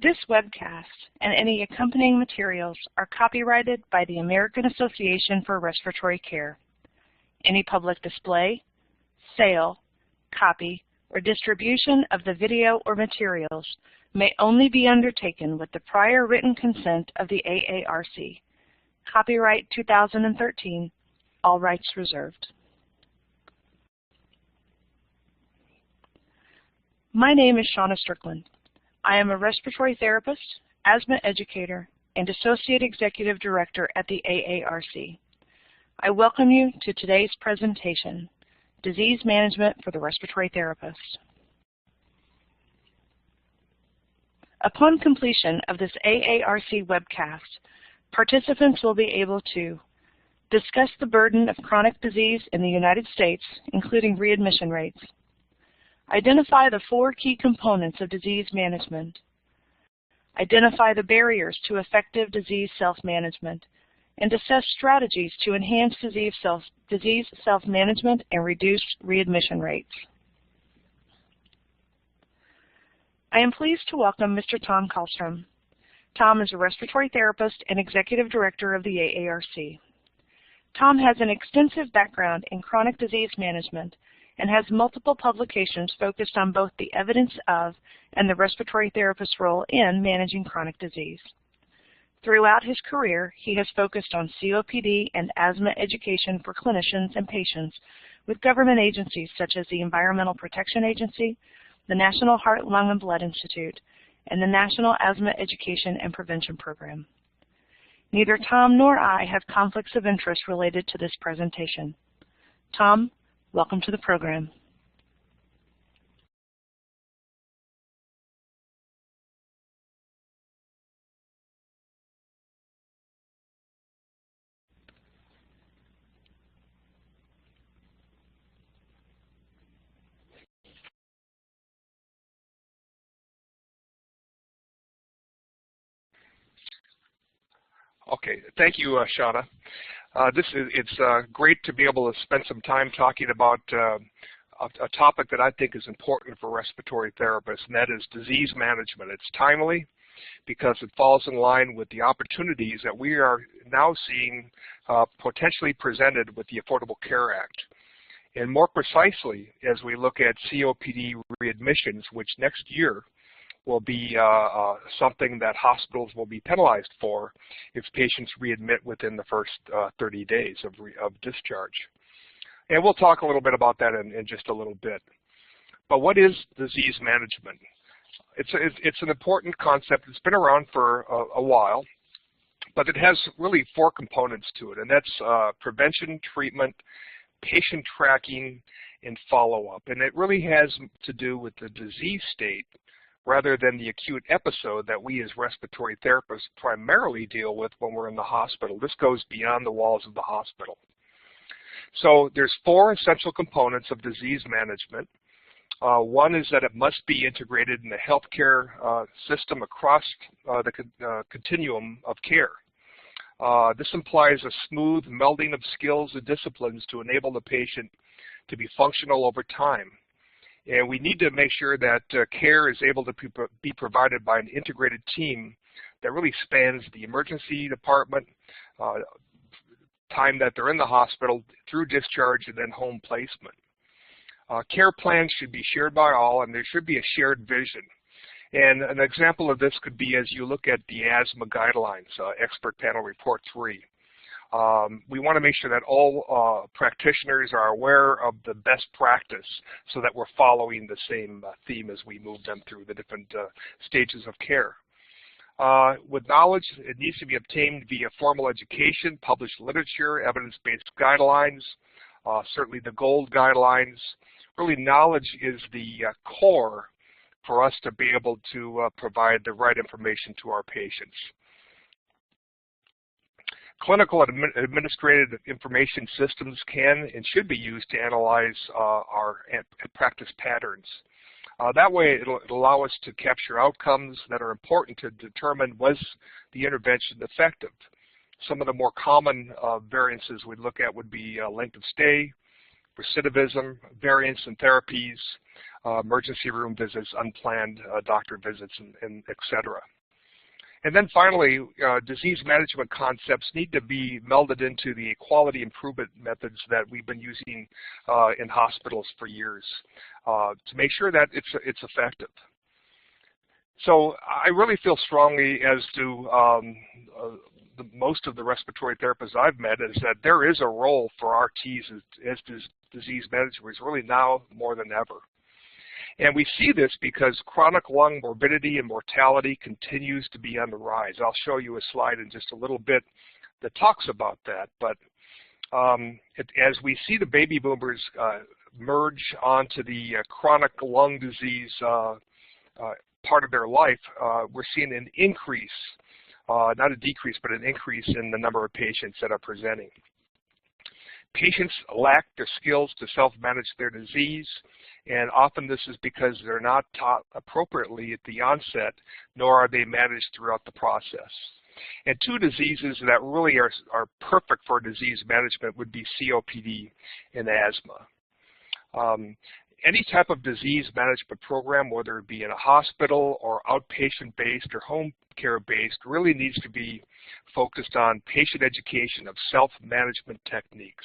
This webcast and any accompanying materials are copyrighted by the American Association for Respiratory Care. Any public display, sale, copy, or distribution of the video or materials may only be undertaken with the prior written consent of the AARC. Copyright 2013, all rights reserved. My name is Shauna Strickland. I am a respiratory therapist, asthma educator, and Associate Executive Director at the AARC. I welcome you to today's presentation, Disease Management for the Respiratory Therapist. Upon completion of this AARC webcast, participants will be able to discuss the burden of chronic disease in the United States, including readmission rates, identify the 4 key components of disease management, identify the barriers to effective disease self-management, and assess strategies to enhance disease self-management and reduce readmission rates. I am pleased to welcome Mr. Tom Kallstrom. Tom is a respiratory therapist and Executive Director of the AARC. Tom has an extensive background in chronic disease management and has multiple publications focused on both the evidence of and the respiratory therapist's role in managing chronic disease. Throughout his career, he has focused on COPD and asthma education for clinicians and patients with government agencies such as the Environmental Protection Agency, the National Heart, Lung, and Blood Institute, and the National Asthma Education and Prevention Program. Neither Tom nor I have conflicts of interest related to this presentation. Tom, welcome to the program. Okay, thank you, Shauna. It's great to be able to spend some time talking about a topic that I think is important for respiratory therapists, and that is disease management. It's timely because it falls in line with the opportunities that we are now seeing potentially presented with the Affordable Care Act. And more precisely, as we look at COPD readmissions, which next year will be something that hospitals will be penalized for if patients readmit within the first 30 days of discharge. And we'll talk a little bit about that in just a little bit. But what is disease management? It's an important concept. It's been around for a while, but it has really 4 components to it, and that's prevention, treatment, patient tracking, and follow-up. And it really has to do with the disease state rather than the acute episode that we as respiratory therapists primarily deal with when we're in the hospital. This goes beyond the walls of the hospital. So there's 4 essential components of disease management. One is that it must be integrated in the healthcare system across the continuum of care. This implies a smooth melding of skills and disciplines to enable the patient to be functional over time. And we need to make sure that care is able to be provided by an integrated team that really spans the emergency department, time that they're in the hospital, through discharge, and then home placement. Care plans should be shared by all, and there should be a shared vision. And an example of this could be as you look at the asthma guidelines, Expert Panel Report 3. We want to make sure that all practitioners are aware of the best practice so that we're following the same theme as we move them through the different stages of care. With knowledge, it needs to be obtained via formal education, published literature, evidence-based guidelines, certainly the GOLD guidelines. Really, knowledge is the core for us to be able to provide the right information to our patients. Clinical and administrative information systems can and should be used to analyze our practice patterns. That way, it'll allow us to capture outcomes that are important to determine was the intervention effective. Some of the more common variances we look at would be length of stay, recidivism, variance in therapies, emergency room visits, unplanned doctor visits, and et cetera. And then finally, disease management concepts need to be melded into the quality improvement methods that we've been using in hospitals for years to make sure that it's effective. So I really feel strongly, as do most of the respiratory therapists I've met, is that there is a role for RTs as disease managers, really now more than ever. And we see this because chronic lung morbidity and mortality continues to be on the rise. I'll show you a slide in just a little bit that talks about that. But as we see the baby boomers merge onto the chronic lung disease part of their life, we're seeing an increase, not a decrease, but an increase in the number of patients that are presenting. Patients lack their skills to self-manage their disease, and often this is because they're not taught appropriately at the onset, nor are they managed throughout the process. And two diseases that really are perfect for disease management would be COPD and asthma. Any type of disease management program, whether it be in a hospital or outpatient-based or home care-based, really needs to be focused on patient education of self-management techniques.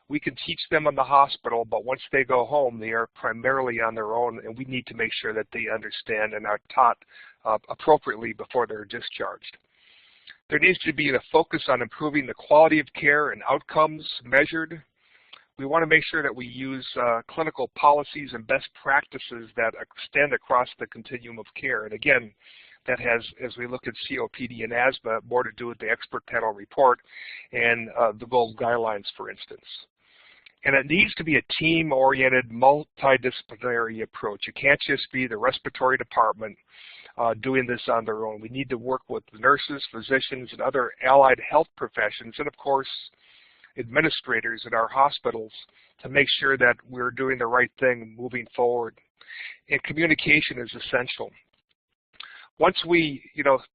We can teach them in the hospital, but once they go home, they are primarily on their own, and we need to make sure that they understand and are taught appropriately before they're discharged. There needs to be a focus on improving the quality of care and outcomes measured. We want to make sure that we use clinical policies and best practices that extend across the continuum of care. And again, that has, as we look at COPD and asthma, more to do with the expert panel report and the GOLD guidelines, for instance. And it needs to be a team-oriented, multidisciplinary approach. It can't just be the respiratory department doing this on their own. We need to work with the nurses, physicians, and other allied health professions, and of course, administrators at our hospitals to make sure that we're doing the right thing moving forward. And communication is essential. Once we,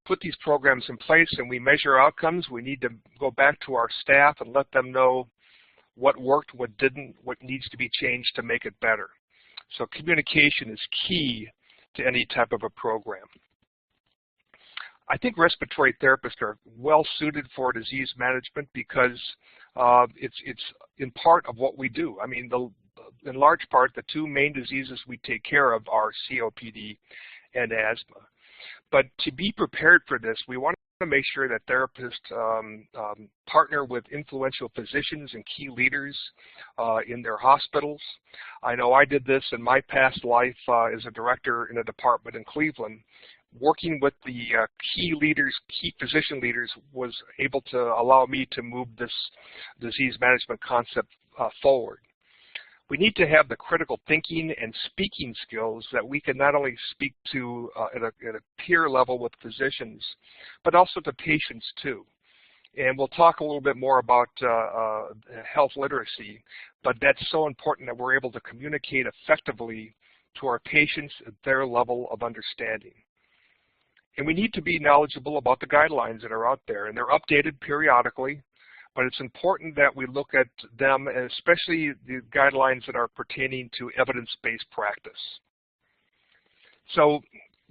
put these programs in place and we measure outcomes, we need to go back to our staff and let them know what worked, what didn't, what needs to be changed to make it better. So communication is key to any type of a program. I think respiratory therapists are well suited for disease management because it's in part of what we do. I mean, in large part, the two main diseases we take care of are COPD and asthma. But to be prepared for this, we want to make sure that therapists partner with influential physicians and key leaders in their hospitals. I know I did this in my past life as a director in a department in Cleveland. Working with the key leaders, key physician leaders, was able to allow me to move this disease management concept forward. We need to have the critical thinking and speaking skills that we can not only speak to at a peer level with physicians, but also to patients too. And we'll talk a little bit more about health literacy, but that's so important that we're able to communicate effectively to our patients at their level of understanding. And we need to be knowledgeable about the guidelines that are out there, and they're updated periodically, but it's important that we look at them, and especially the guidelines that are pertaining to evidence-based practice. So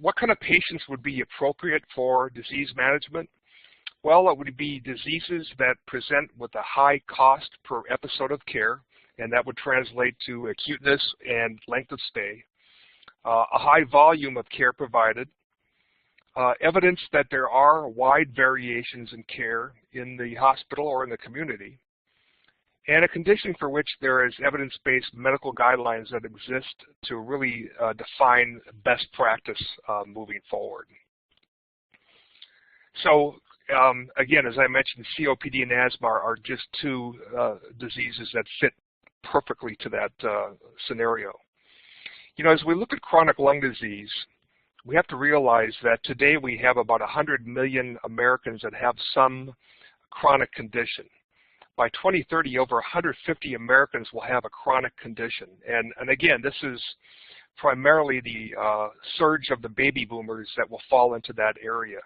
what kind of patients would be appropriate for disease management? Well, it would be diseases that present with a high cost per episode of care, and that would translate to acuteness and length of stay, a high volume of care provided, evidence that there are wide variations in care in the hospital or in the community, and a condition for which there is evidence-based medical guidelines that exist to really define best practice moving forward. So again, as I mentioned, COPD and asthma are just two diseases that fit perfectly to that scenario. As we look at chronic lung disease, we have to realize that today we have about 100 million Americans that have some chronic condition. By 2030, over 150 Americans will have a chronic condition. And again, this is primarily the surge of the baby boomers that will fall into that area.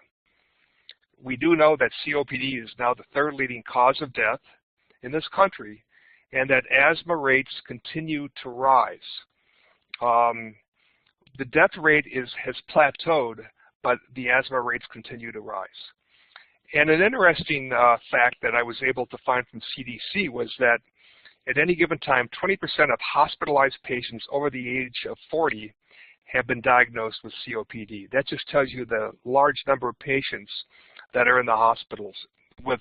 We do know that COPD is now the third leading cause of death in this country, and that asthma rates continue to rise. The death rate has plateaued, but the asthma rates continue to rise. And an interesting fact that I was able to find from CDC was that at any given time, 20% of hospitalized patients over the age of 40 have been diagnosed with COPD. That just tells you the large number of patients that are in the hospitals with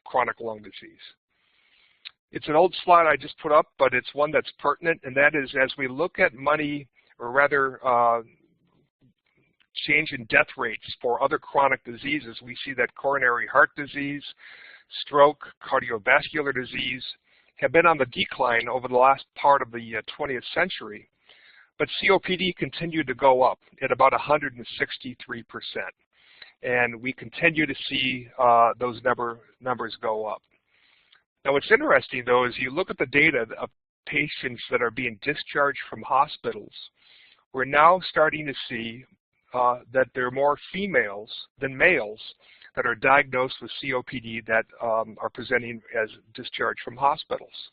chronic lung disease. It's an old slide I just put up, but it's one that's pertinent, and that is as we look at money, or rather change in death rates for other chronic diseases, we see that coronary heart disease, stroke, cardiovascular disease have been on the decline over the last part of the 20th century, but COPD continued to go up at about 163%. And we continue to see those numbers go up. Now what's interesting though is you look at the data of patients that are being discharged from hospitals, we're now starting to see that there are more females than males that are diagnosed with COPD that are presenting as discharged from hospitals.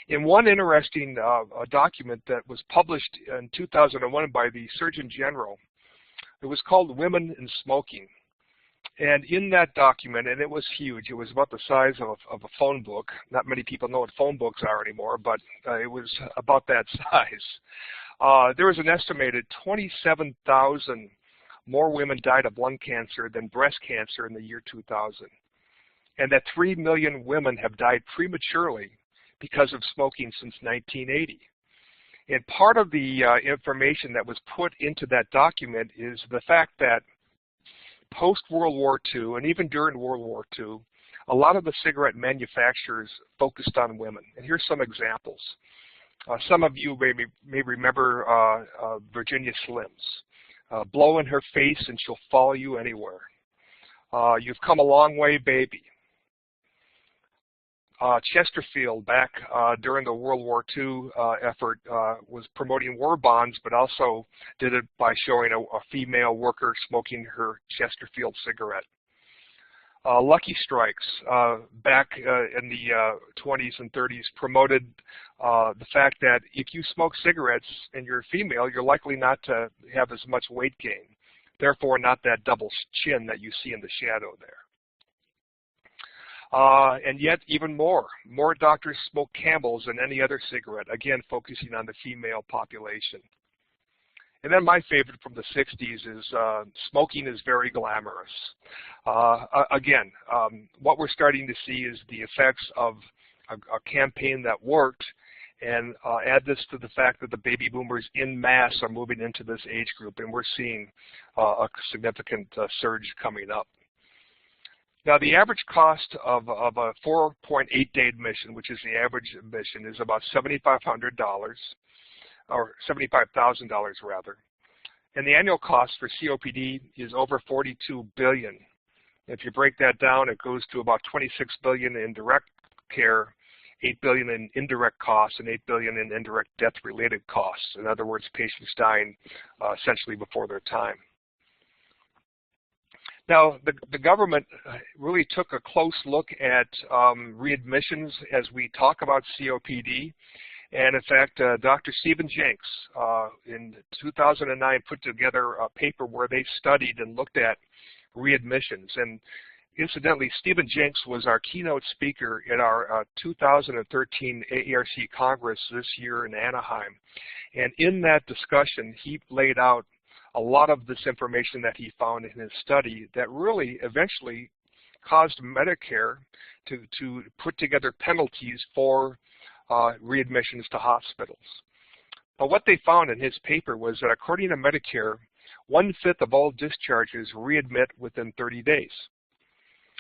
In one interesting document that was published in 2001 by the Surgeon General, it was called Women in Smoking. And in that document, and it was huge, it was about the size of a phone book. Not many people know what phone books are anymore, but it was about that size. There was an estimated 27,000 more women died of lung cancer than breast cancer in the year 2000. And that 3 million women have died prematurely because of smoking since 1980. And part of the information that was put into that document is the fact that post-World War II, and even during World War II, a lot of the cigarette manufacturers focused on women. And here's some examples. Some of you may remember Virginia Slims. Blow in her face and she'll follow you anywhere. You've come a long way, baby. Chesterfield, back during the World War II effort, was promoting war bonds, but also did it by showing a female worker smoking her Chesterfield cigarette. Lucky Strikes, back in the 20s and 30s, promoted the fact that if you smoke cigarettes and you're female, you're likely not to have as much weight gain. Therefore, not that double chin that you see in the shadow there. And yet, even more doctors smoke Camels than any other cigarette, again, focusing on the female population. And then my favorite from the 60s is smoking is very glamorous. Again, what we're starting to see is the effects of a campaign that worked, and add this to the fact that the baby boomers en masse are moving into this age group, and we're seeing a significant surge coming up. Now, the average cost of a 4.8-day admission, which is the average admission, is about $7,500, or $75,000 rather. And the annual cost for COPD is over $42 billion. If you break that down, it goes to about $26 billion in direct care, $8 billion in indirect costs, and $8 billion in indirect death-related costs. In other words, patients dying essentially before their time. Now, the government really took a close look at readmissions as we talk about COPD. And in fact, Dr. Stephen Jenks in 2009 put together a paper where they studied and looked at readmissions. And incidentally, Stephen Jenks was our keynote speaker at our 2013 AARC Congress this year in Anaheim. And in that discussion, he laid out a lot of this information that he found in his study that really eventually caused Medicare to put together penalties for readmissions to hospitals. But what they found in his paper was that according to Medicare, 1/5 of all discharges readmit within 30 days.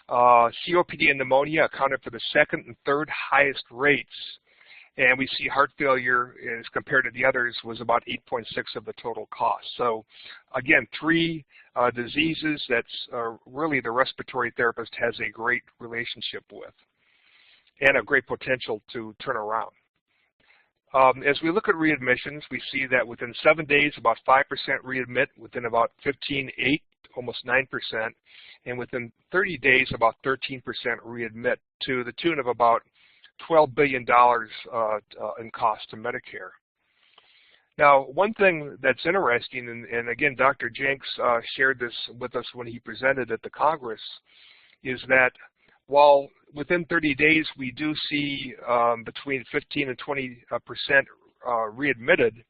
COPD and pneumonia accounted for the second and third highest rates, and we see heart failure as compared to the others was about 8.6 of the total cost. So again, 3 diseases that's really the respiratory therapist has a great relationship with and a great potential to turn around. As we look at readmissions, we see that within 7 days, about 5% readmit, within about 15, 8, almost 9%, and within 30 days, about 13% readmit, to the tune of about $12 billion in cost to Medicare. Now, one thing that's interesting, and again, Dr. Jenks shared this with us when he presented at the Congress, is that while within 30 days we do see between 15 and 20% readmitted,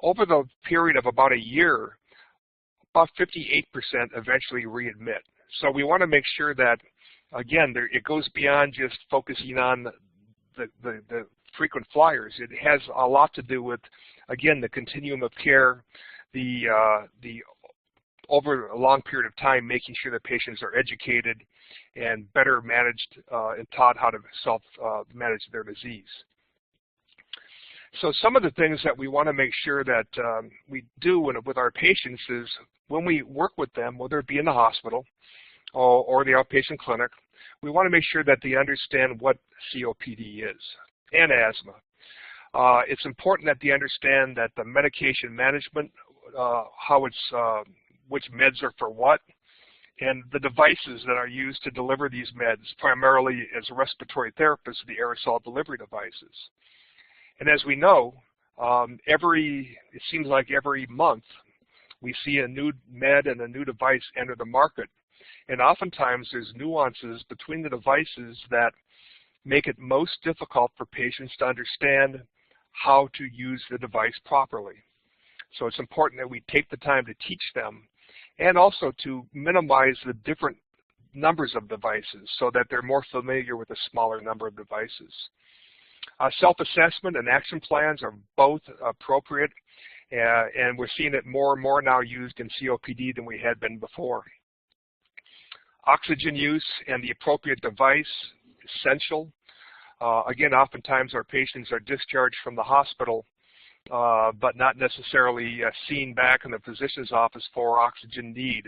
over the period of about a year, about 58% eventually readmit. So we want to make sure that, again, it goes beyond just focusing on the frequent flyers. It has a lot to do with, again, the continuum of care, the over a long period of time, making sure that patients are educated and better managed and taught how to self-manage their disease. So some of the things that we want to make sure that we do with our patients is when we work with them, whether it be in the hospital or the outpatient clinic, we want to make sure that they understand what COPD is and asthma. It's important that they understand that the medication management, which meds are for what, and the devices that are used to deliver these meds, primarily as a respiratory therapist, the aerosol delivery devices. And as we know, it seems like every month we see a new med and a new device enter the market. And oftentimes there's nuances between the devices that make it most difficult for patients to understand how to use the device properly. So it's important that we take the time to teach them and also to minimize the different numbers of devices so that they're more familiar with a smaller number of devices. Self-assessment and action plans are both appropriate, and we're seeing it more and more now used in COPD than we had been before. Oxygen use and the appropriate device, essential. Again, oftentimes our patients are discharged from the hospital, but not necessarily seen back in the physician's office for oxygen need.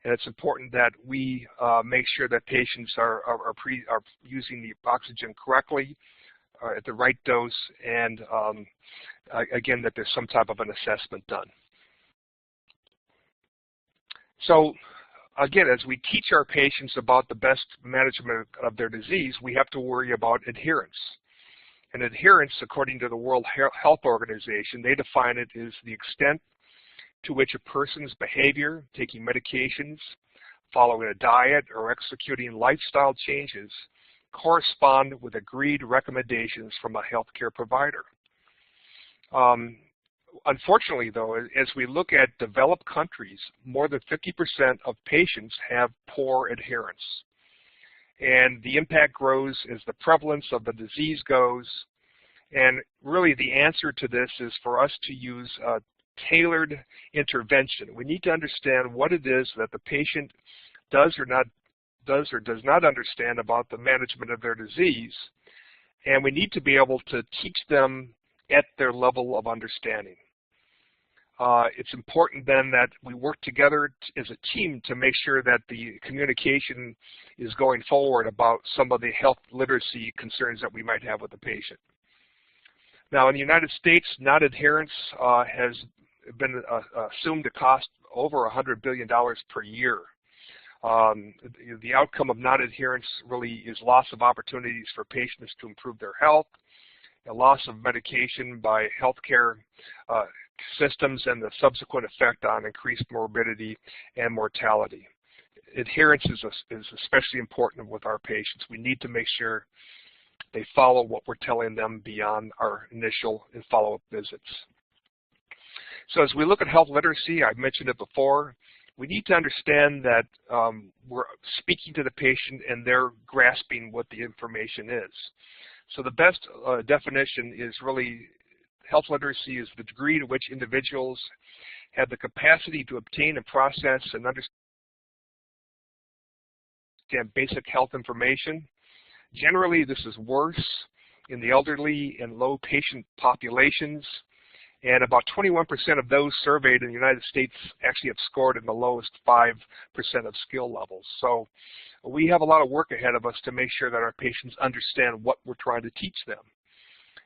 And it's important that we make sure that patients are using the oxygen correctly, at the right dose, and again, that there's some type of an assessment done. So again, as we teach our patients about the best management of their disease, we have to worry about adherence. And adherence, according to the World Health Organization, they define it as the extent to which a person's behavior, taking medications, following a diet, or executing lifestyle changes correspond with agreed recommendations from a healthcare provider. Unfortunately, though, as we look at developed countries, more than 50% of patients have poor adherence. And the impact grows as the prevalence of the disease goes. And really the answer to this is for us to use a tailored intervention. We need to understand what it is that the patient does or does not understand about the management of their disease. And we need to be able to teach them at their level of understanding. It's important then that we work together as a team to make sure that the communication is going forward about some of the health literacy concerns that we might have with the patient. Now, in the United States, non-adherence has been assumed to cost over $100 billion per year. The outcome of non-adherence really is loss of opportunities for patients to improve their health, a loss of medication by healthcare systems, and the subsequent effect on increased morbidity and mortality. Adherence is especially important with our patients. We need to make sure they follow what we're telling them beyond our initial and follow-up visits. So as we look at health literacy, I've mentioned it before, we need to understand that we're speaking to the patient and they're grasping what the information is. So the best definition is really health literacy is the degree to which individuals have the capacity to obtain and process and understand basic health information. Generally, this is worse in the elderly and low patient populations, and about 21% of those surveyed in the United States actually have scored in the lowest 5% of skill levels. So we have a lot of work ahead of us to make sure that our patients understand what we're trying to teach them.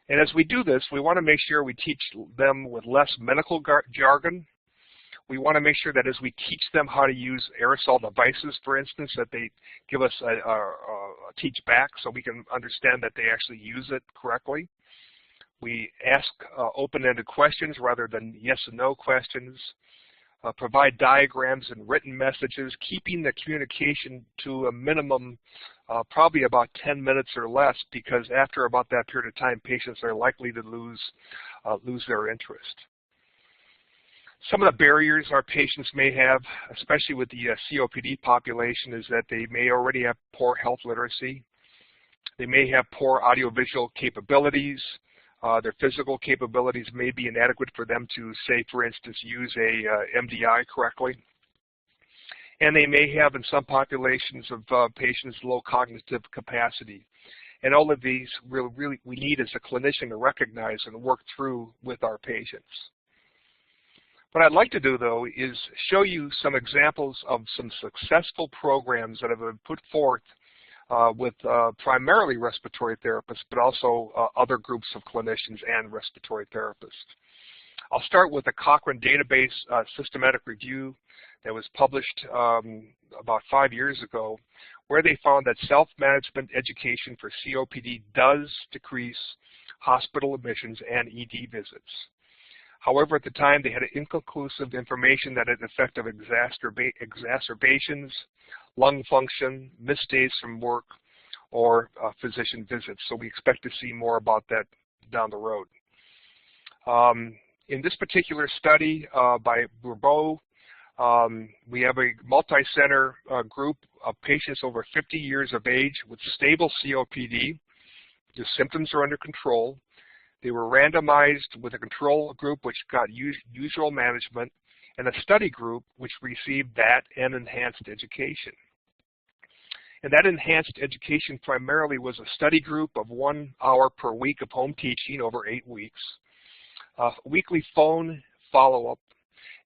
And as we do this, we want to make sure we teach them with less medical jargon. We want to make sure that as we teach them how to use aerosol devices, for instance, that they give us a teach back so we can understand that they actually use it correctly. We ask open-ended questions rather than yes and no questions. Provide diagrams and written messages, keeping the communication to a minimum, probably about 10 minutes or less, because after about that period of time, patients are likely to lose their interest. Some of the barriers our patients may have, especially with the COPD population, is that they may already have poor health literacy. They may have poor audiovisual capabilities. Their physical capabilities may be inadequate for them to, say, for instance, use a MDI correctly. And they may have, in some populations of patients, low cognitive capacity. And all of these we need as a clinician to recognize and work through with our patients. What I'd like to do, though, is show you some examples of some successful programs that have been put forth with primarily respiratory therapists, but also other groups of clinicians and respiratory therapists. I'll start with the Cochrane database systematic review that was published about 5 years ago, where they found that self-management education for COPD does decrease hospital admissions and ED visits. However, at the time, they had inconclusive information that had effect of exacerbations, lung function, missed days from work, or physician visits. So we expect to see more about that down the road. In this particular study by Bourbeau, we have a multi-center group of patients over 50 years of age with stable COPD. The symptoms are under control. They were randomized with a control group which got usual management and a study group which received that and enhanced education. And that enhanced education primarily was a study group of 1 hour per week of home teaching over 8 weeks, weekly phone follow-up,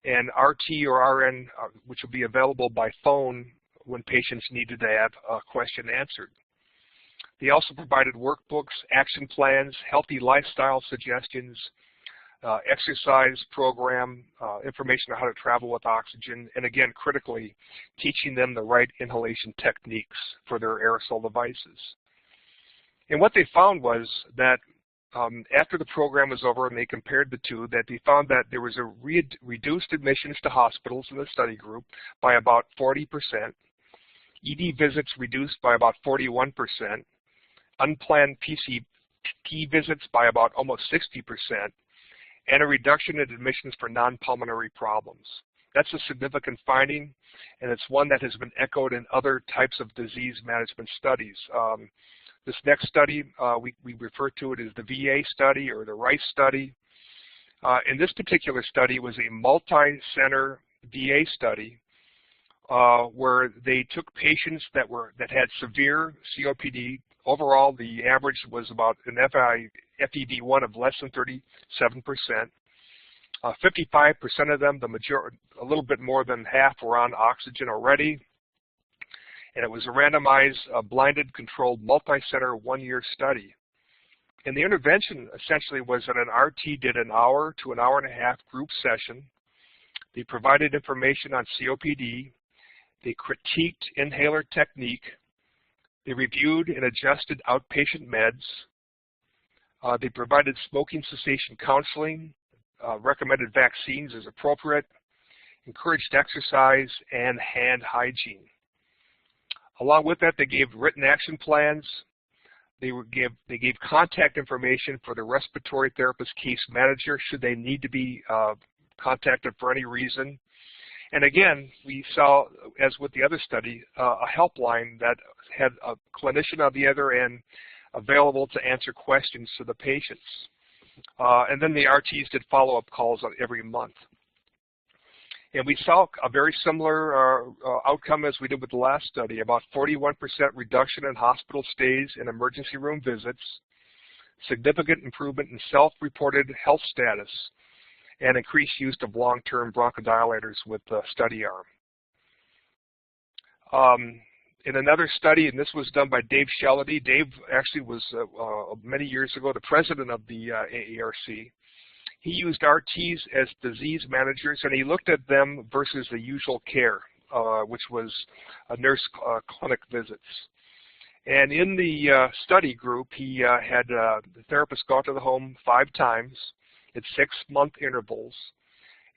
and RT or RN, which will be available by phone when patients needed to have a question answered. They also provided workbooks, action plans, healthy lifestyle suggestions, exercise program, information on how to travel with oxygen, and again, critically, teaching them the right inhalation techniques for their aerosol devices. And what they found was that after the program was over and they compared the two, that they found that there was a reduced admissions to hospitals in the study group by about 40%, ED visits reduced by about 41%, unplanned PCP visits by about almost 60%, and a reduction in admissions for non-pulmonary problems. That's a significant finding, and it's one that has been echoed in other types of disease management studies. This next study, we refer to it as the VA study or the RICE study. And this particular study was a multi-center VA study where they took patients that had severe COPD. Overall, the average was about an FEV1 of less than 37%. 55% of them, a little bit more than half, were on oxygen already. And it was a randomized, blinded, controlled, multi-center, 1-year study. And the intervention essentially was that an RT did an hour to an hour and a half group session. They provided information on COPD. They critiqued inhaler technique. They reviewed and adjusted outpatient meds. They provided smoking cessation counseling, recommended vaccines as appropriate, encouraged exercise, and hand hygiene. Along with that, they gave written action plans. They gave contact information for the respiratory therapist case manager should they need to be contacted for any reason. And again, we saw, as with the other study, a helpline that had a clinician on the other end available to answer questions to the patients. And then the RTs did follow-up calls every month. And we saw a very similar outcome as we did with the last study, about 41% reduction in hospital stays and emergency room visits, significant improvement in self-reported health status, and increased use of long-term bronchodilators with the study arm. In another study, and this was done by Dave Shellady. Dave actually was, many years ago, the president of the AARC. He used RTs as disease managers, and he looked at them versus the usual care, which was nurse clinic visits. And in the study group, he had the therapist go out to the home 5 times at 6-month intervals.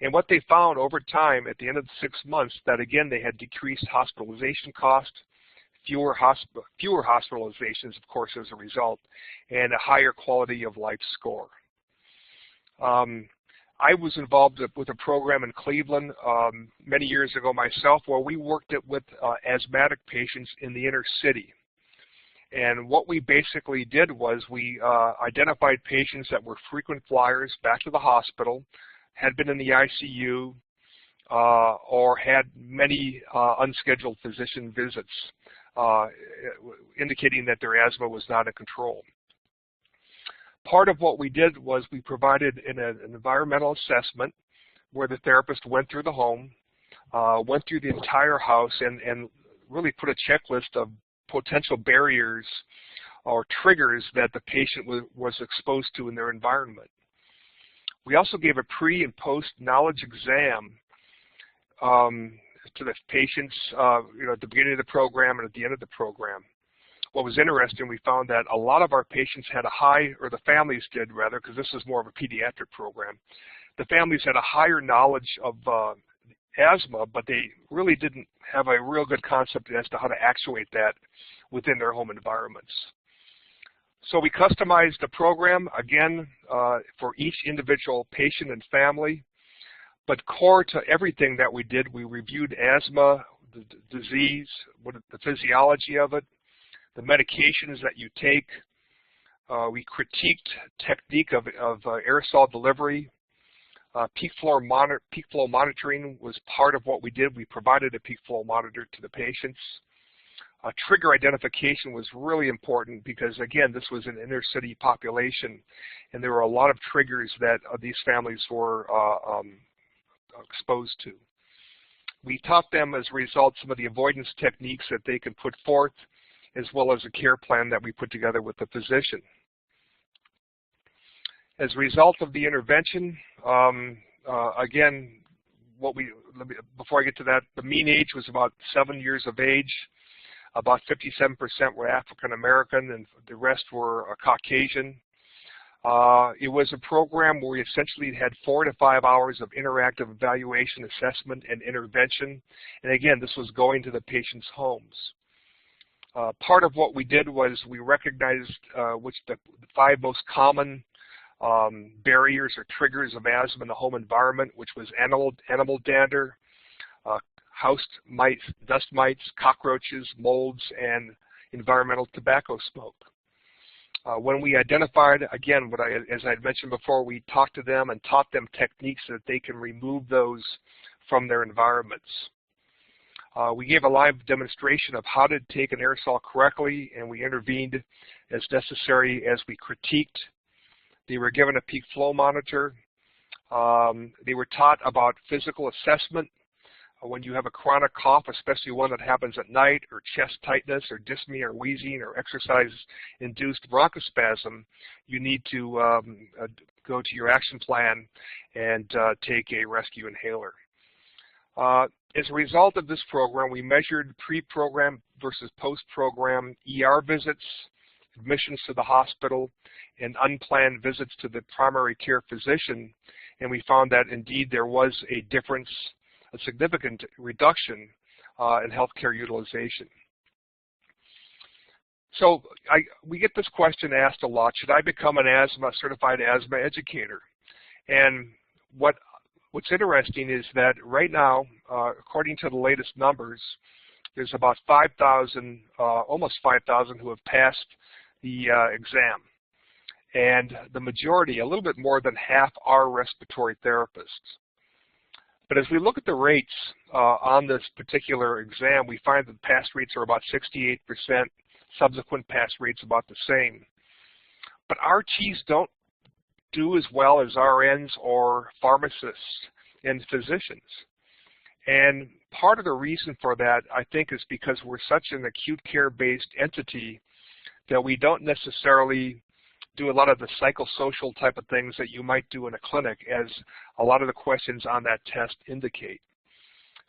And what they found over time at the end of the 6 months, that again they had decreased hospitalization cost, fewer hospitalizations, of course, as a result, and a higher quality of life score. I was involved with a program in Cleveland many years ago myself, where we worked with asthmatic patients in the inner city. And what we basically did was we identified patients that were frequent flyers back to the hospital, had been in the ICU, or had many unscheduled physician visits, indicating that their asthma was not in control. Part of what we did was we provided an environmental assessment where the therapist went through the home, went through the entire house, and really put a checklist of potential barriers or triggers that the patient was exposed to in their environment. We also gave a pre and post knowledge exam to the patients at the beginning of the program and at the end of the program. What was interesting, we found that a lot of our patients had a high, or the families did rather, because this is more of a pediatric program, the families had a higher knowledge of asthma, but they really didn't have a real good concept as to how to actuate that within their home environments. So we customized the program, again, for each individual patient and family, but core to everything that we did, we reviewed asthma, the disease, the physiology of it, the medications that you take. We critiqued technique of aerosol delivery. Peak flow monitoring was part of what we did. We provided a peak flow monitor to the patients. Trigger identification was really important because, again, this was an inner city population, and there were a lot of triggers that these families were exposed to. We taught them, as a result, some of the avoidance techniques that they can put forth, as well as a care plan that we put together with the physician. As a result of the intervention, again, before I get to that, the mean age was about 7 years of age. About 57% were African American, and the rest were Caucasian. It was a program where we essentially had 4 to 5 hours of interactive evaluation, assessment, and intervention. And again, this was going to the patients' homes. Part of what we did was we recognized which the 5 most common barriers or triggers of asthma in the home environment, which was animal dander, house mites, dust mites, cockroaches, molds, and environmental tobacco smoke. When we identified, again, as I had mentioned before, we talked to them and taught them techniques so that they can remove those from their environments. We gave a live demonstration of how to take an aerosol correctly, and we intervened as necessary as we critiqued. They were given a peak flow monitor. They were taught about physical assessment. When you have a chronic cough, especially one that happens at night, or chest tightness, or dyspnea, or wheezing, or exercise-induced bronchospasm, you need to go to your action plan and take a rescue inhaler. As a result of this program, we measured pre-program versus post-program ER visits, admissions to the hospital, and unplanned visits to the primary care physician, and we found that indeed there was a difference, a significant reduction in healthcare utilization. So we get this question asked a lot: should I become a certified asthma educator? And what's interesting is that right now, according to the latest numbers, there's about 5,000, almost 5,000, who have passed the exam. And the majority, a little bit more than half, are respiratory therapists. But as we look at the rates on this particular exam, we find that the pass rates are about 68%, subsequent pass rates about the same. But RTs don't do as well as RNs or pharmacists and physicians. And part of the reason for that, I think, is because we're such an acute care-based entity that we don't necessarily do a lot of the psychosocial type of things that you might do in a clinic, as a lot of the questions on that test indicate.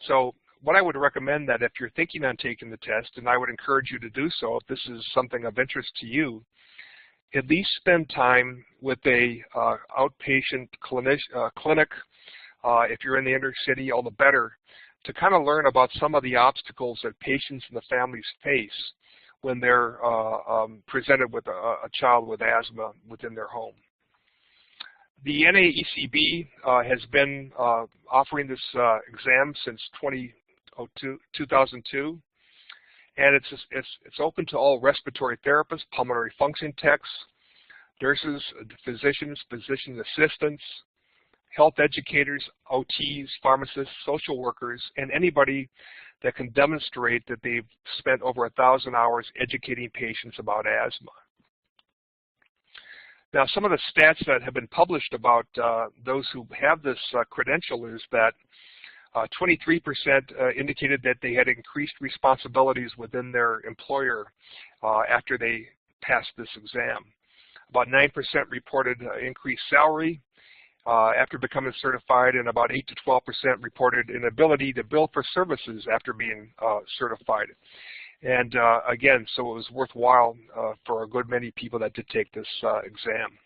So what I would recommend that if you're thinking on taking the test, and I would encourage you to do so if this is something of interest to you, at least spend time with a outpatient clinic. If you're in the inner city, all the better, to kind of learn about some of the obstacles that patients and the families face when they're presented with a child with asthma within their home. The NAECB has been offering this exam since 2002, and it's open to all respiratory therapists, pulmonary function techs, nurses, physicians, physician assistants, health educators, OTs, pharmacists, social workers, and anybody that can demonstrate that they've spent over 1,000 hours educating patients about asthma. Now, some of the stats that have been published about those who have this credential is that 23% indicated that they had increased responsibilities within their employer after they passed this exam. About 9% reported increased salary after becoming certified, and about 8 to 12% reported an ability to bill for services after being certified. And again, so it was worthwhile for a good many people that did take this exam.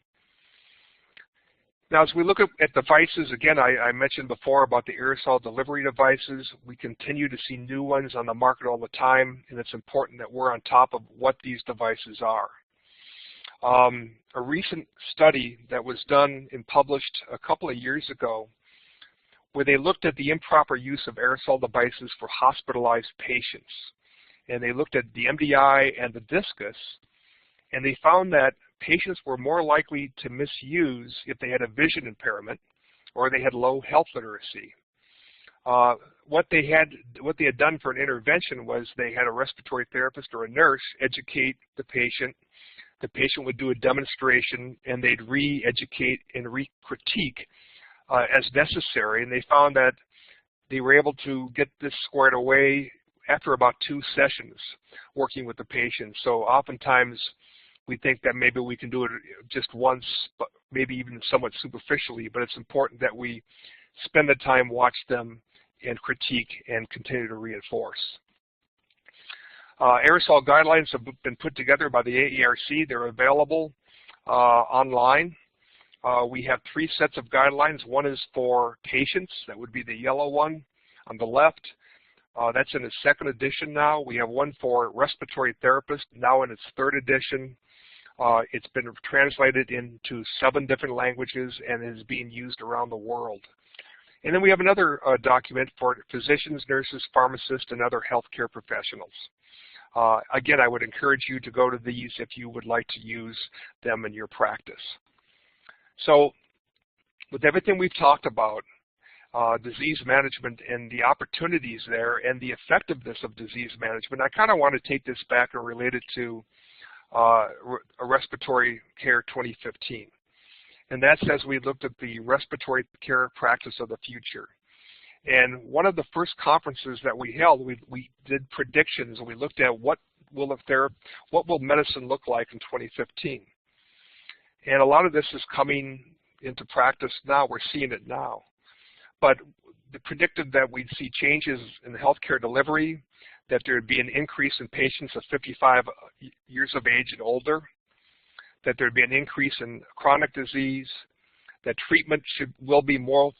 Now, as we look at devices, again, I mentioned before about the aerosol delivery devices. We continue to see new ones on the market all the time, and it's important that we're on top of what these devices are. A recent study that was done and published a couple of years ago, where they looked at the improper use of aerosol devices for hospitalized patients. And they looked at the MDI and the discus, and they found that patients were more likely to misuse if they had a vision impairment or they had low health literacy. What they had done for an intervention was they had a respiratory therapist or a nurse educate the patient. The patient would do a demonstration, and they'd re-educate and re-critique as necessary. And they found that they were able to get this squared away after about 2 sessions working with the patient. So oftentimes we think that maybe we can do it just once, but maybe even somewhat superficially, but it's important that we spend the time, watch them, and critique and continue to reinforce. Aerosol guidelines have been put together by the AARC. They're available online. We have 3 sets of guidelines. One is for patients. That would be the yellow one on the left. That's in its 2nd edition now. We have one for respiratory therapists, now in its 3rd edition. It's been translated into 7 different languages and is being used around the world. And then we have another document for physicians, nurses, pharmacists, and other healthcare professionals. Again, I would encourage you to go to these if you would like to use them in your practice. So with everything we've talked about, disease management and the opportunities there and the effectiveness of disease management, I kind of want to take this back and relate it to a Respiratory Care 2015. And that's as we looked at the respiratory care practice of the future. And one of the first conferences that we held, we did predictions, and we looked at what will medicine look like in 2015. And a lot of this is coming into practice now. We're seeing it now. But they predicted that we'd see changes in healthcare delivery, that there would be an increase in patients of 55 years of age and older, that there would be an increase in chronic disease, that treatment will be more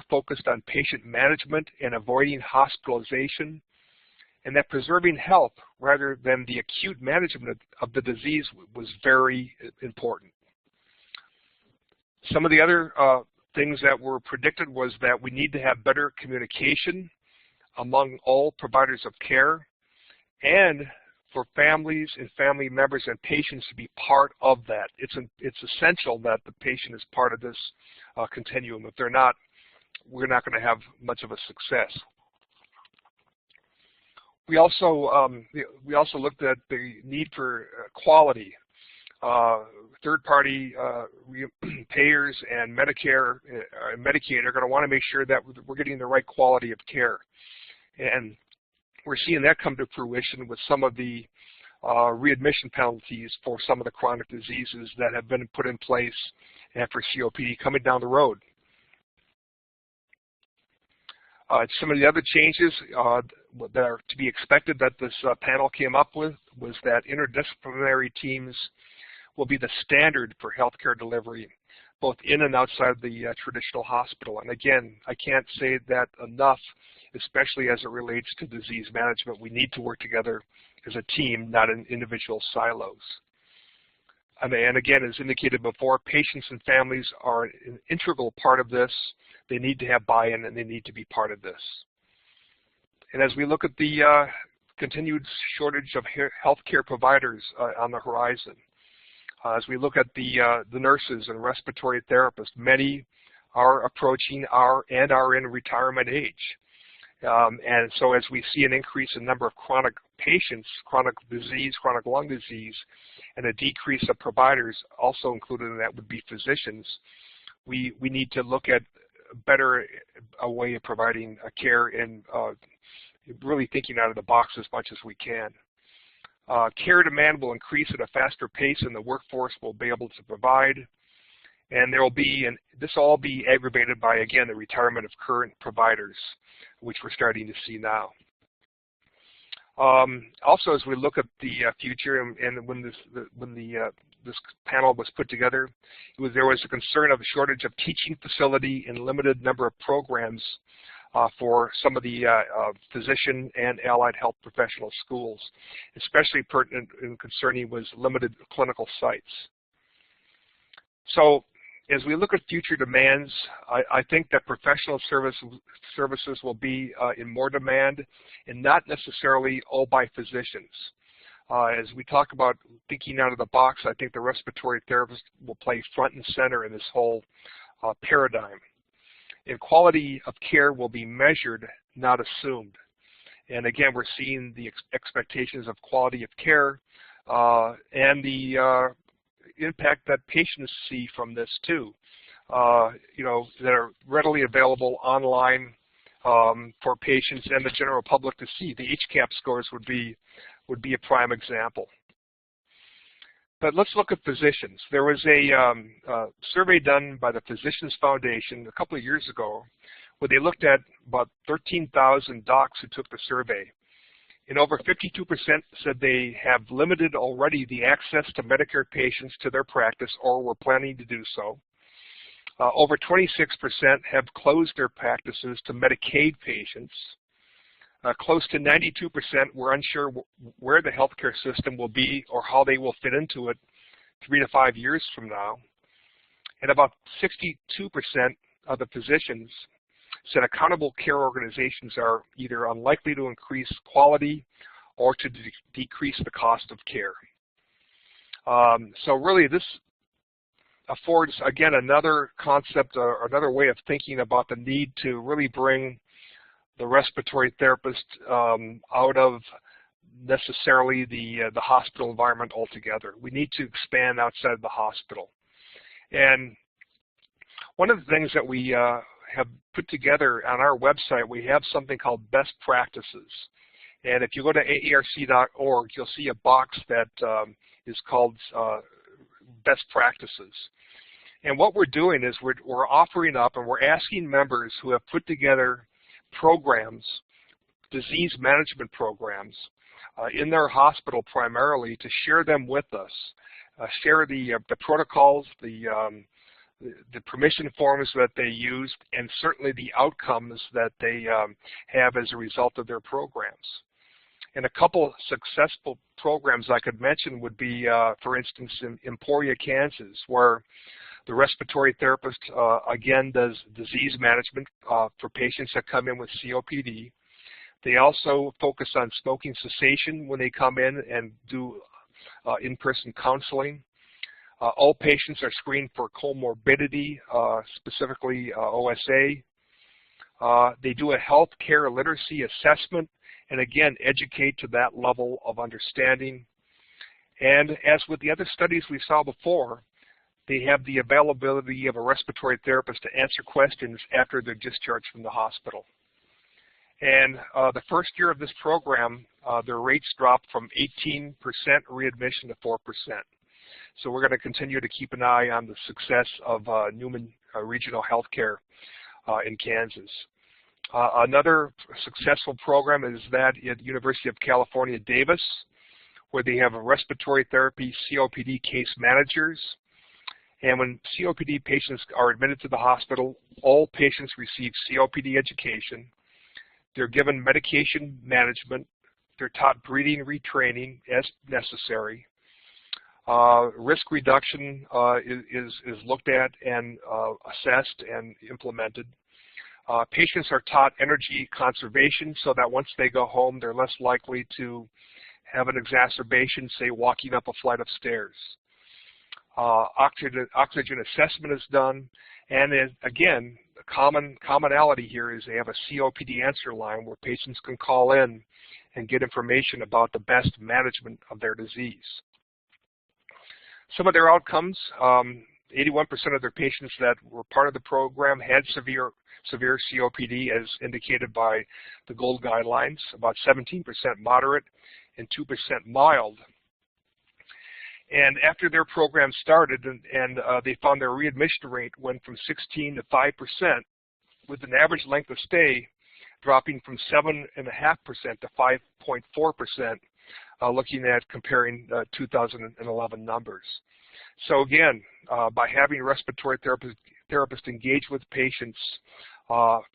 focused on patient management and avoiding hospitalization, and that preserving health rather than the acute management of the disease was very important. Some of the other things that were predicted was that we need to have better communication among all providers of care, and for families and family members and patients to be part of that. It's essential that the patient is part of this continuum. If they're not, we're not going to have much of a success. We also looked at the need for quality. Third-party payers and Medicare and Medicaid are going to want to make sure that we're getting the right quality of care. And we're seeing that come to fruition with some of the readmission penalties for some of the chronic diseases that have been put in place and for COPD coming down the road. Some of the other changes that are to be expected that this panel came up with was that interdisciplinary teams will be the standard for healthcare delivery, both in and outside the traditional hospital. And again, I can't say that enough, especially as it relates to disease management. We need to work together as a team, not in individual silos. And again, as indicated before, patients and families are an integral part of this. They need to have buy-in and they need to be part of this. And as we look at the continued shortage of healthcare providers on the horizon, as we look at the nurses and respiratory therapists, many are approaching are in retirement age. And so as we see an increase in number of chronic patients, chronic disease, chronic lung disease, and a decrease of providers, also included in that would be physicians, we need to look at a way of providing care and really thinking out of the box as much as we can. Care demand will increase at a faster pace than the workforce will be able to provide. And there will be, and this will all be aggravated by, again, the retirement of current providers, which we're starting to see now. Also, as we look at the future, and when this panel was put together, there was a concern of a shortage of teaching facility and limited number of programs for some of the physician and allied health professional schools. Especially pertinent and concerning was limited clinical sites. So as we look at future demands, I think that professional services will be in more demand and not necessarily all by physicians. As we talk about thinking out of the box, I think the respiratory therapist will play front and center in this whole paradigm. And quality of care will be measured, not assumed. And again, we're seeing the expectations of quality of care and the impact that patients see from this too, that are readily available online for patients and the general public to see. The HCAHPS scores would be a prime example. But let's look at physicians. There was a survey done by the Physicians Foundation a couple of years ago where they looked at about 13,000 docs who took the survey. And over 52% said they have limited already the access to Medicare patients to their practice or were planning to do so. Over 26% have closed their practices to Medicaid patients. Close to 92% were unsure where the healthcare system will be or how they will fit into it 3 to 5 years from now. And about 62% of the physicians said accountable care organizations are either unlikely to increase quality or to decrease the cost of care. So really this affords, again, another concept or another way of thinking about the need to really bring the respiratory therapist out of necessarily the hospital environment altogether. We need to expand outside the hospital. And one of the things that we have put together on our website, we have something called best practices. And if you go to AARC.org, you'll see a box that is called best practices. And what we're doing is we're offering up and we're asking members who have put together programs, disease management programs, in their hospital primarily, to share them with us, share the protocols, the permission forms that they used, and certainly the outcomes that they have as a result of their programs. And a couple successful programs I could mention would be, for instance, in Emporia, Kansas, where the respiratory therapist, again, does disease management for patients that come in with COPD. They also focus on smoking cessation when they come in and do in-person counseling. All patients are screened for comorbidity, specifically OSA. They do a health care literacy assessment and, again, educate to that level of understanding. And as with the other studies we saw before, they have the availability of a respiratory therapist to answer questions after they're discharged from the hospital. And the first year of this program, their rates dropped from 18% readmission to 4%. So we're going to continue to keep an eye on the success of Newman Regional Healthcare in Kansas. Another successful program is that at University of California, Davis, where they have a respiratory therapy COPD case managers. And when COPD patients are admitted to the hospital, all patients receive COPD education. They're given medication management. They're taught breathing retraining as necessary. Risk reduction is looked at and assessed and implemented. Patients are taught energy conservation so that once they go home, they're less likely to have an exacerbation, say walking up a flight of stairs. Oxygen assessment is done, and again, the commonality here is they have a COPD answer line where patients can call in and get information about the best management of their disease. Some of their outcomes, 81% of their patients that were part of the program had severe COPD as indicated by the GOLD guidelines, about 17% moderate and 2% mild. And after their program started, and they found their readmission rate went from 16 to 5%, with an average length of stay dropping from 7.5% to 5.4%, looking at comparing 2011 numbers. So again, by having respiratory therapists engage with patients,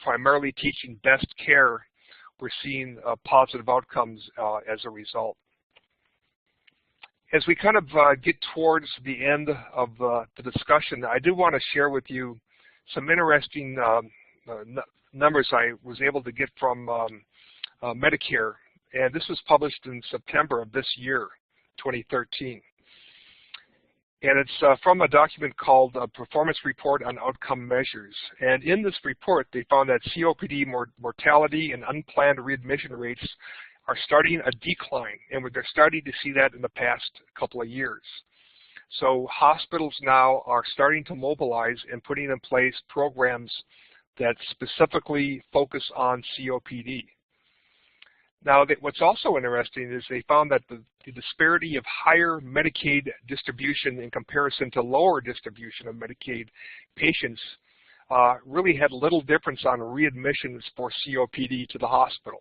primarily teaching best care, we're seeing positive outcomes as a result. As we kind of get towards the end of the discussion, I do want to share with you some interesting numbers I was able to get from Medicare, and this was published in September of this year, 2013. And it's from a document called Performance Report on Outcome Measures. And in this report, they found that COPD mortality and unplanned readmission rates are starting a decline, and they're starting to see that in the past couple of years. So hospitals now are starting to mobilize and putting in place programs that specifically focus on COPD. Now, what's also interesting is they found that the disparity of higher Medicaid distribution in comparison to lower distribution of Medicaid patients really had little difference on readmissions for COPD to the hospital.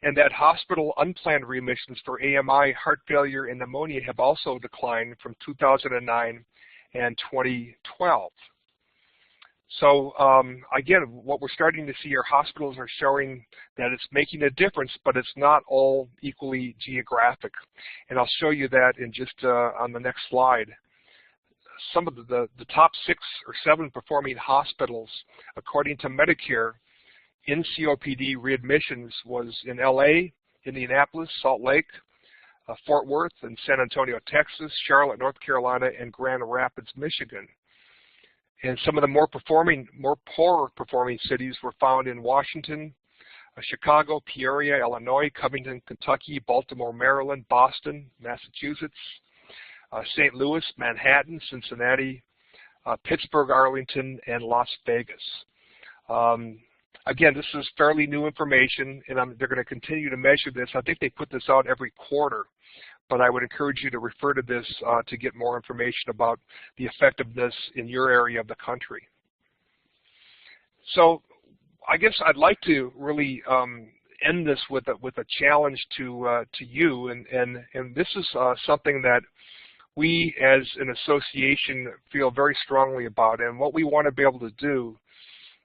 And that hospital unplanned readmissions for AMI, heart failure, and pneumonia have also declined from 2009 and 2012. So again, what we're starting to see are hospitals are showing that it's making a difference, but it's not all equally geographic. And I'll show you that in just on the next slide. Some of the top 6 or 7 performing hospitals, according to Medicare, in COPD readmissions was in LA, Indianapolis, Salt Lake, Fort Worth, and San Antonio, Texas, Charlotte, North Carolina, and Grand Rapids, Michigan. And some of the more poorer performing cities were found in Washington, Chicago, Peoria, Illinois, Covington, Kentucky, Baltimore, Maryland, Boston, Massachusetts, St. Louis, Manhattan, Cincinnati, Pittsburgh, Arlington, and Las Vegas. Again, this is fairly new information, and they're going to continue to measure this. I think they put this out every quarter, but I would encourage you to refer to this to get more information about the effectiveness in your area of the country. So I guess I'd like to really end this with a challenge to you, and this is something that we as an association feel very strongly about, and what we want to be able to do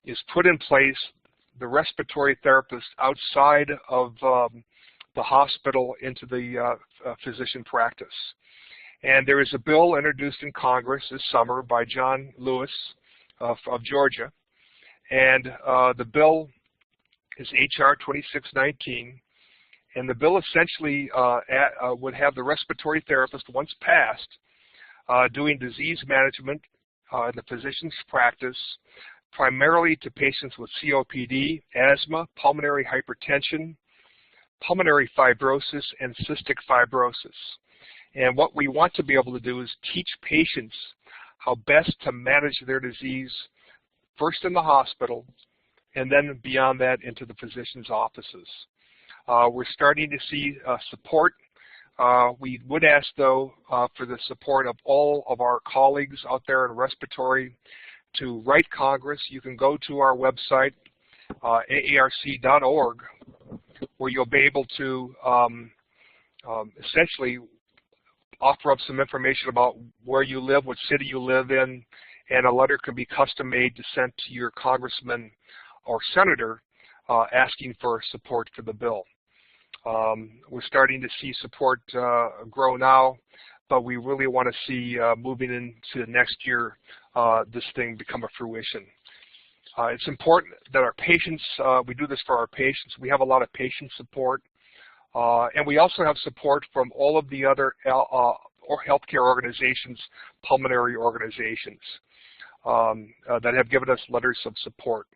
is put in place the respiratory therapist outside of the hospital into the physician practice. And there is a bill introduced in Congress this summer by John Lewis of Georgia, and the bill is H.R. 2619, and the bill essentially would have the respiratory therapist, once passed, doing disease management in the physician's practice, primarily to patients with COPD, asthma, pulmonary hypertension, pulmonary fibrosis, and cystic fibrosis. And what we want to be able to do is teach patients how best to manage their disease, first in the hospital, and then beyond that into the physician's offices. We're starting to see support. We would ask, though, for the support of all of our colleagues out there in respiratory to write Congress, you can go to our website, aarc.org, where you'll be able to essentially offer up some information about where you live, what city you live in, and a letter can be custom made to send to your congressman or senator asking for support for the bill. We're starting to see support grow now, but we really want to see moving into next year this thing become a fruition. It's important that our patients, we do this for our patients. We have a lot of patient support, and we also have support from all of the other healthcare organizations, pulmonary organizations that have given us letters of support.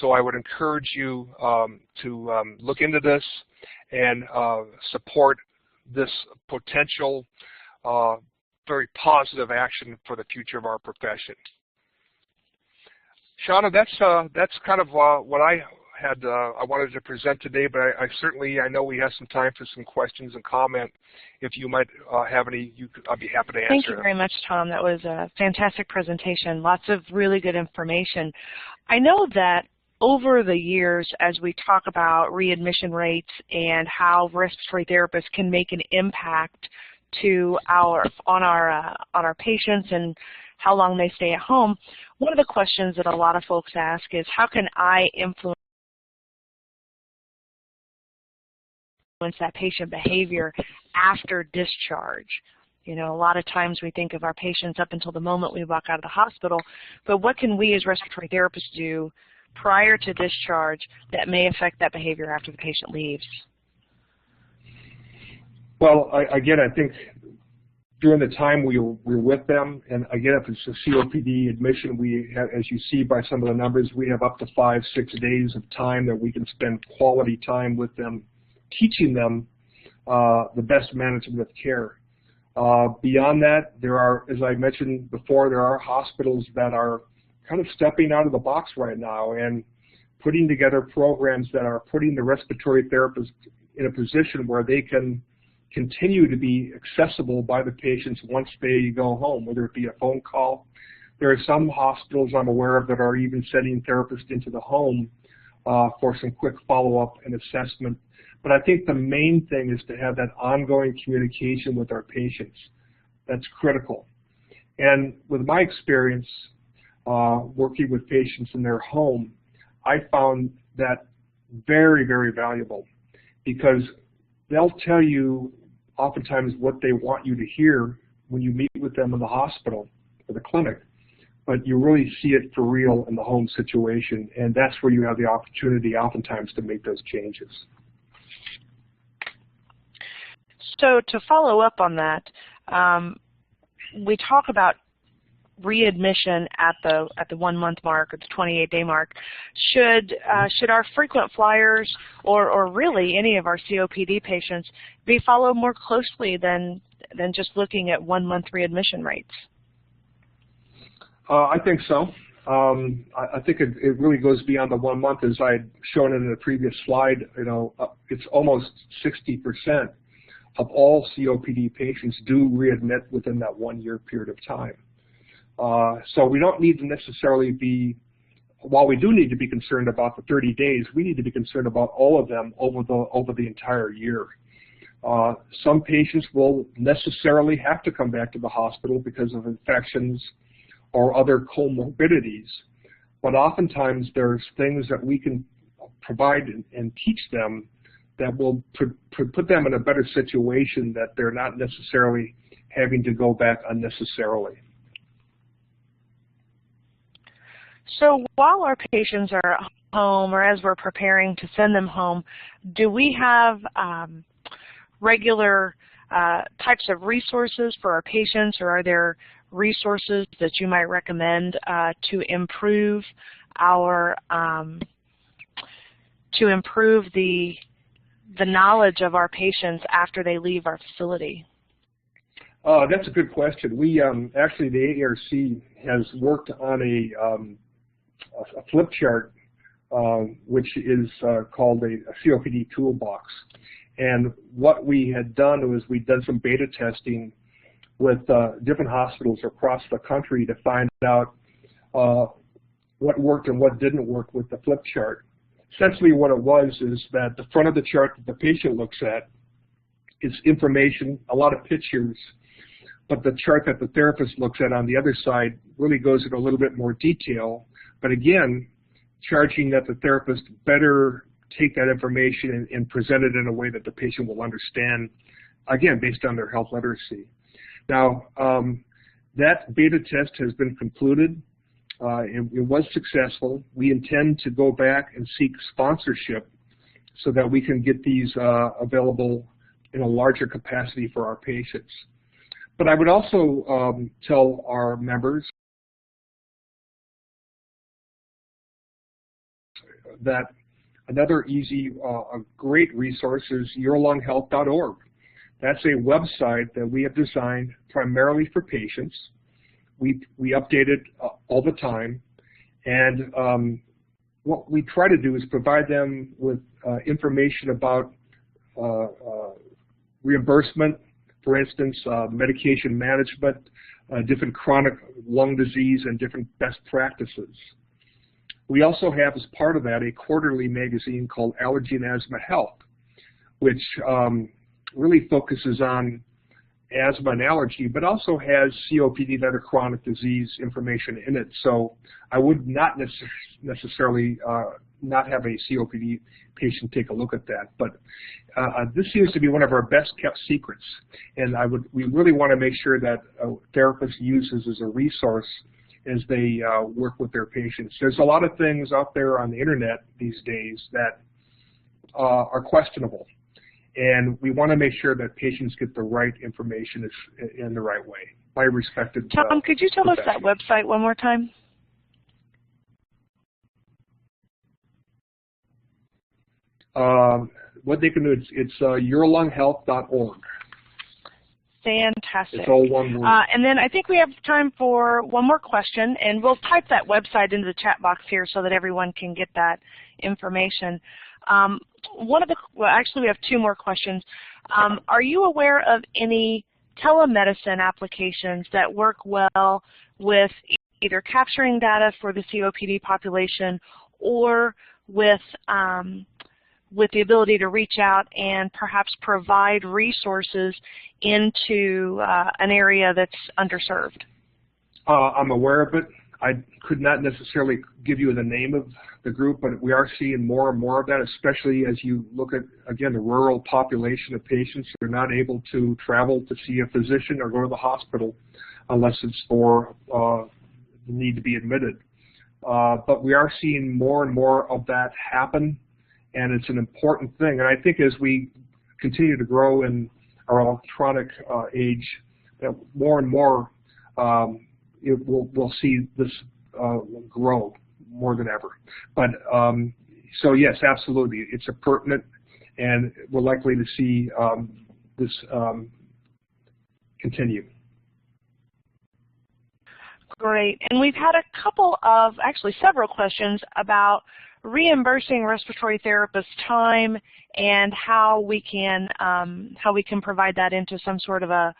So I would encourage you to look into this and support this potential very positive action for the future of our profession. Shauna, that's kind of what I had I wanted to present today, but I know we have some time for some questions and comment. If you might have any, I'd be happy to answer. Thank you very much, Tom. That was a fantastic presentation. Lots of really good information. I know that over the years, as we talk about readmission rates and how respiratory therapists can make an impact to on our patients and how long they stay at home, one of the questions that a lot of folks ask is, how can I influence that patient behavior after discharge? You know, a lot of times we think of our patients up until the moment we walk out of the hospital, but what can we as respiratory therapists do prior to discharge that may affect that behavior after the patient leaves? Well, again, I think during the time we're with them, and again, if it's a COPD admission, we have, as you see by some of the numbers, we have up to 5-6 days of time that we can spend quality time with them, teaching them the best management of care. Beyond that, there are, as I mentioned before, there are hospitals that are kind of stepping out of the box right now and putting together programs that are putting the respiratory therapist in a position where they can continue to be accessible by the patients once they go home, whether it be a phone call. There are some hospitals I'm aware of that are even sending therapists into the home for some quick follow-up and assessment. But I think the main thing is to have that ongoing communication with our patients. That's critical. And with my experience working with patients in their home, I found that very, very valuable, because they'll tell you oftentimes what they want you to hear when you meet with them in the hospital or the clinic, but you really see it for real in the home situation, and that's where you have the opportunity oftentimes to make those changes. So to follow up on that, we talk about readmission at the 1 month mark or the 28-day mark. Should our frequent flyers or really any of our COPD patients be followed more closely than just looking at 1 month readmission rates? I think so. I think it really goes beyond the 1 month, as I had shown in the previous slide. You know, it's almost 60% of all COPD patients do readmit within that 1 year period of time. So we don't need to necessarily be, while we do need to be concerned about the 30 days, we need to be concerned about all of them over the entire year. Some patients will necessarily have to come back to the hospital because of infections or other comorbidities, but oftentimes there's things that we can provide and teach them that will put them in a better situation, that they're not necessarily having to go back unnecessarily. So while our patients are at home, or as we're preparing to send them home, do we have regular types of resources for our patients, or are there resources that you might recommend to improve the knowledge of our patients after they leave our facility? That's a good question. We actually, the AARC has worked on a flip chart, which is called a COPD toolbox. And what we had done was we'd done some beta testing with different hospitals across the country to find out what worked and what didn't work with the flip chart. Essentially what it was is that the front of the chart that the patient looks at is information, a lot of pictures, but the chart that the therapist looks at on the other side really goes into a little bit more detail, but again, charging that the therapist better take that information and present it in a way that the patient will understand, again, based on their health literacy. Now, that beta test has been concluded. It was successful. We intend to go back and seek sponsorship so that we can get these available in a larger capacity for our patients. But I would also tell our members that another easy, a great resource is yourlunghealth.org. That's a website that we have designed primarily for patients. We update it all the time, and what we try to do is provide them with information about reimbursement, for instance, medication management, different chronic lung disease, and different best practices. We also have, as part of that, a quarterly magazine called Allergy and Asthma Health, which really focuses on asthma and allergy, but also has COPD and other chronic disease information in it. So I would not necessarily not have a COPD patient take a look at that. But this seems to be one of our best kept secrets, and we really want to make sure that a therapist uses as a resource as they work with their patients. There's a lot of things out there on the internet these days that are questionable. And we want to make sure that patients get the right information in the right way by respected Tom, could you tell us that website one more time? What they can do, it's yourlunghealth.org. Fantastic. It's all one word. And then I think we have time for one more question, and we'll type that website into the chat box here so that everyone can get that information. Well, actually, we have two more questions. Are you aware of any telemedicine applications that work well with either capturing data for the COPD population or with the ability to reach out and perhaps provide resources into an area that's underserved? I'm aware of it. I could not necessarily give you the name of the group, but we are seeing more and more of that, especially as you look at, again, the rural population of patients who are not able to travel to see a physician or go to the hospital unless it's for the need to be admitted. But we are seeing more and more of that happen, and it's an important thing. And I think as we continue to grow in our electronic age, that more and more we'll see this grow more than ever. But so yes, absolutely, it's a pertinent, and we're likely to see this continue. Great, and we've had a couple of, actually several questions about reimbursing respiratory therapists' time and how we can provide that into some sort of a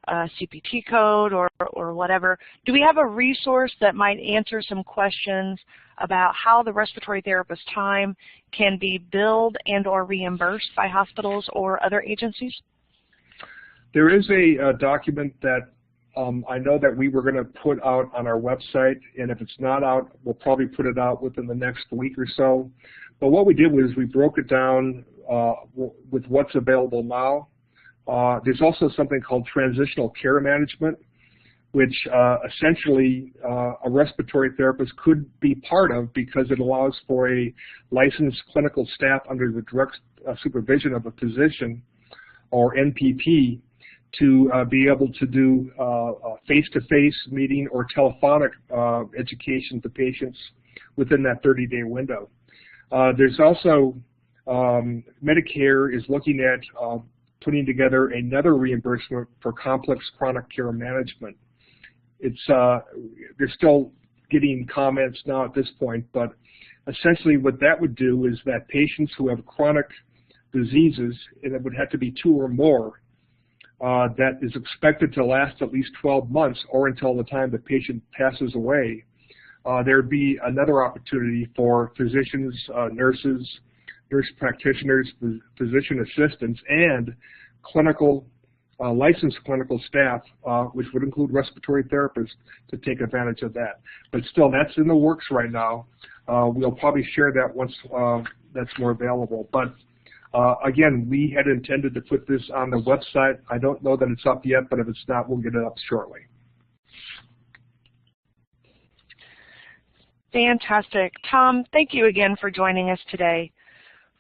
CPT code or whatever. Do we have a resource that might answer some questions about how the respiratory therapist time can be billed and or reimbursed by hospitals or other agencies? There is a document that I know that we were going to put out on our website, and if it's not out, we'll probably put it out within the next week or so. But what we did was we broke it down with what's available now. There's also something called transitional care management, which essentially a respiratory therapist could be part of because it allows for a licensed clinical staff under the direct supervision of a physician or NPP to be able to do a face-to-face meeting or telephonic education to patients within that 30-day window. There's also Medicare is looking at putting together another reimbursement for complex chronic care management. They're still getting comments now at this point, but essentially what that would do is that patients who have chronic diseases, and it would have to be 2 or more, that is expected to last at least 12 months or until the time the patient passes away, there'd be another opportunity for physicians, nurses, nurse practitioners, physician assistants, and clinical licensed clinical staff, which would include respiratory therapists, to take advantage of that. But still, that's in the works right now. We'll probably share that once that's more available. But again, we had intended to put this on the website. I don't know that it's up yet, but if it's not, we'll get it up shortly. Fantastic. Tom, thank you again for joining us today.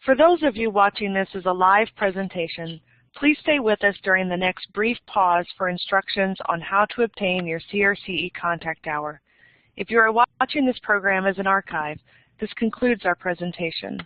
For those of you watching this as a live presentation, please stay with us during the next brief pause for instructions on how to obtain your CRCE contact hour. If you are watching this program as an archive, this concludes our presentation.